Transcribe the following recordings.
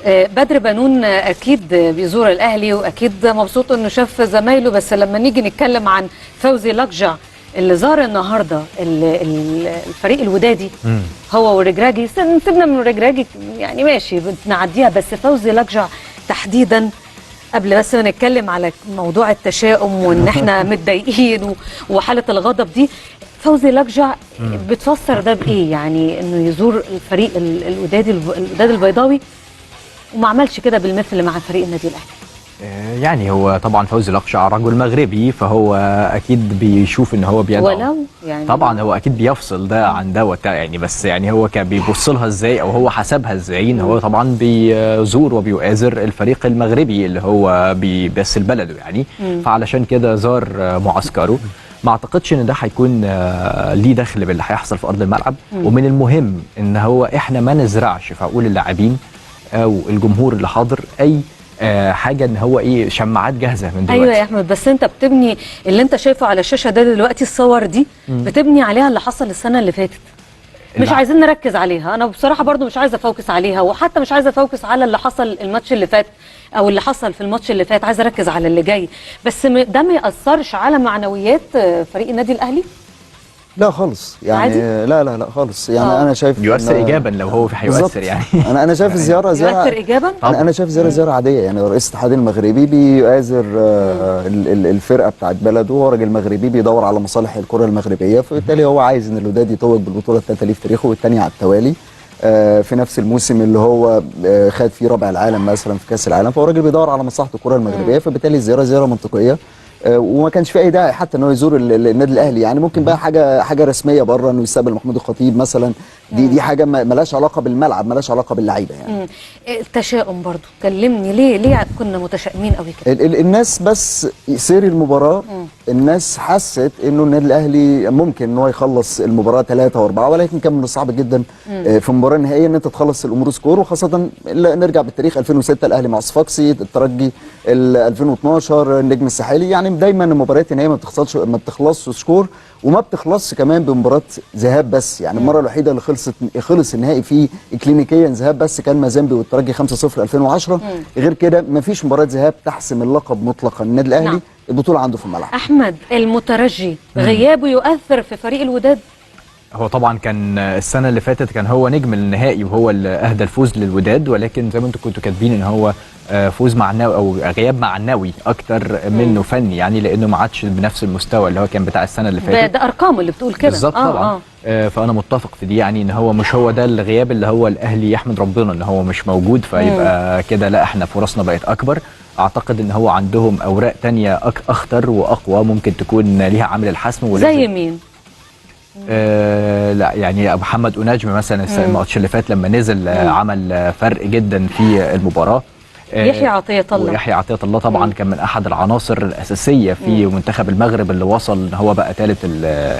بدر بنون اكيد بيزور الاهلي واكيد مبسوط انه شاف زمايله، بس لما نيجي نتكلم عن فوزي لقجع اللي زار النهارده الفريق الودادي هو والرجراجي، سيبنا من الرجراجي يعني ماشي بنعديها، بس فوزي لقجع تحديدا قبل بس ما نتكلم على موضوع التشاؤم وان احنا متضايقين وحاله الغضب دي، فوزي لقجع بتفسر ده بايه؟ يعني انه يزور الفريق الوداد البيضاوي وما عملش كده بالمثل مع فريق النادي الاهلي. يعني هو طبعا فوزي لقجع رجل مغربي، فهو اكيد بيشوف ان هو بيدعو، ولو يعني طبعا هو اكيد بيفصل ده عن دوت يعني، بس يعني هو كان بيبص لها ازاي او هو حسبها ازاي ان هو طبعا بيزور وبيؤازر الفريق المغربي اللي هو بيمثل بلده يعني. فعلشان كده زار معسكره. ما اعتقدش ان ده هيكون ليه دخل باللي هيحصل في ارض الملعب. ومن المهم ان هو احنا ما نزرعش في عقول اللاعبين او الجمهور اللي حاضر اي حاجه ان هو ايه شماعات جاهزه من دلوقتي. ايوه يا احمد، بس انت بتبني اللي انت شايفه على الشاشه ده دلوقتي، الصور دي بتبني عليها اللي حصل السنه اللي فاتت. مش عايزين نركز عليها، انا بصراحه برضو مش عايزه افوكس عليها، وحتى مش عايزه افوكس على اللي حصل الماتش اللي فات او اللي حصل في الماتش اللي فات، عايزه اركز على اللي جاي. بس ده ما ياثرش على معنويات فريق النادي الاهلي؟ لا خالص يعني عادي؟ لا خالص يعني انا شايف يؤثر ايجابا لو هو هيؤثر يعني. انا شايف الزياره يؤثر ايجابا. انا شايف زياره عاديه يعني. رئيس الاتحاد المغربي بيؤازر الفرقه بتاعت بلده، هو راجل مغربي بيدور على مصالح الكره المغربيه، فبالتالي هو عايز ان الوداد يتوج بالبطوله الثالثه ليه في تاريخه والثانيه على التوالي في نفس الموسم اللي هو خد فيه رابع العالم مثلا في كاس العالم، فهو راجل بيدور على مصلحه الكره المغربيه، فبالتالي الزياره زياره منطقيه. وما كانش في اي داعي حتى ان هو يزور النادي الاهلي يعني. ممكن بقى حاجه رسميه بره انه يستقبل محمود الخطيب مثلا، دي حاجه مالهاش علاقه بالملعب، مالهاش علاقه باللعيبه يعني. التشاؤم برضو كلمني، ليه كنا متشائمين قوي كده؟ الناس بس سير المباراه الناس حست انه النادي الاهلي ممكن ان هو يخلص المباراه 3 و4، ولكن كان من الصعب جدا في المباراه النهائيه ان انت تخلص الامور سكور، وخاصه نرجع بالتاريخ 2006 الاهلي مع صفاقسي، الترجي 2012 النجم الساحلي، يعني دايما المباريات النهائيه ما بتخلصش سكور، وما بتخلصش كمان بمباراه ذهاب بس يعني. المره الوحيده اللي خلص النهائي فيه كلينيكيا ذهاب بس كان مازيمبي والترجي 5-0 2010. غير كده ما فيش مباراه ذهاب تحسم اللقب مطلقا. النادي الاهلي البطوله عنده في الملعب. احمد، المترجي غيابه يؤثر في فريق الوداد؟ هو طبعا كان السنه اللي فاتت كان هو نجم النهائي وهو اللي اهدى الفوز للوداد، ولكن زي ما انتم كنتوا كاتبين ان هو فوز معنوي او غياب معنوي اكتر منه فني يعني، لانه ما عادش بنفس المستوى اللي هو كان بتاع السنه اللي فاتت. ده ارقام اللي بتقول كده بالظبط طبعا. فانا متفق في دي يعني، ان هو مش هو ده الغياب اللي هو الاهلي يحمد ربنا ان هو مش موجود، فيبقى كده لا احنا فرصنا بقت اكبر. اعتقد ان هو عندهم اوراق تانية اخطر واقوى ممكن تكون ليها عامل الحسم. زي مين؟ لا يعني محمد أناجم مثلا الماتش اللي فات لما نزل عمل فرق جدا في المباراه. يحيى عطية الله، ويحيى عطية الله طبعا كان من احد العناصر الاساسيه في منتخب المغرب اللي وصل ان هو بقى ثالث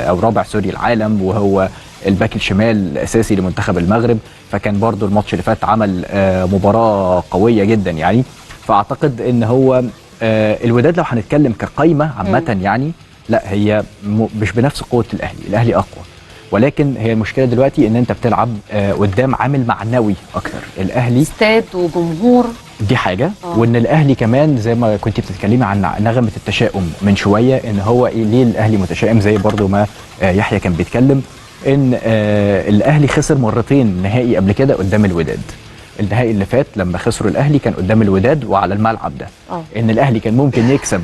او رابع العالم، وهو الباك الشمال الاساسي لمنتخب المغرب. فكان برضو الماتش اللي فات عمل مباراه قويه جدا يعني. فاعتقد ان هو الوداد لو هنتكلم كقايمه عامه يعني، لا هي مش بنفس قوه الاهلي اقوى، ولكن هي المشكله دلوقتي ان انت بتلعب قدام عامل معنوي اكتر. الاهلي استاد وجمهور، دي حاجه. وان الاهلي كمان زي ما كنت بتتكلمي عن نغمه التشاؤم من شويه، ان هو ليه الاهلي متشائم، زي برضو ما يحيى كان بيتكلم ان الاهلي خسر مرتين نهائي قبل كده قدام الوداد. النهائي اللي فات لما خسروا الاهلي كان قدام الوداد وعلى الملعب ده. ان الاهلي كان ممكن يكسب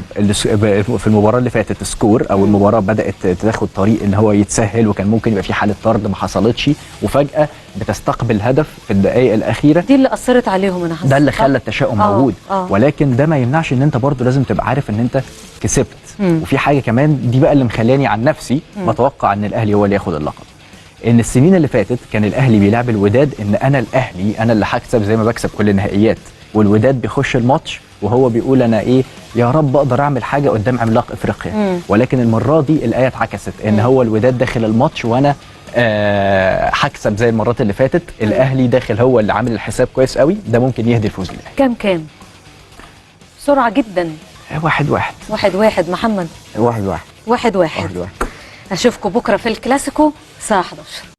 في المباراه اللي فاتت سكور، او المباراه بدات تاخد طريق ان هو يتسهل، وكان ممكن يبقى في حاله طرد ما حصلتش، وفجاه بتستقبل هدف في الدقائق الاخيره. دي اللي اثرت عليهم انا حاسه، ده اللي خلى التشاؤم موجود. ولكن ده ما يمنعش ان انت برضو لازم تبقى عارف ان انت كسبت. وفي حاجه كمان دي بقى اللي مخلاني عن نفسي بتوقع ان الاهلي هو اللي ياخد اللقب. ان السنين اللي فاتت كان الاهلي بيلعب الوداد ان انا الاهلي انا اللي هكسب زي ما بكسب كل النهائيات، والوداد بيخش الماتش وهو بيقول انا يا رب اقدر اعمل حاجه قدام عملاق افريقيا. ولكن المره دي الايه اتعكست، ان هو الوداد داخل الماتش وانا هكسب زي المرات اللي فاتت. الاهلي داخل هو اللي عامل الحساب كويس قوي، ده ممكن يهدي الفوز للاهلي. كام بسرعه جدا؟ 1-1 محمد. 1-1 اشوفكم بكره في الكلاسيكو الساعه 11.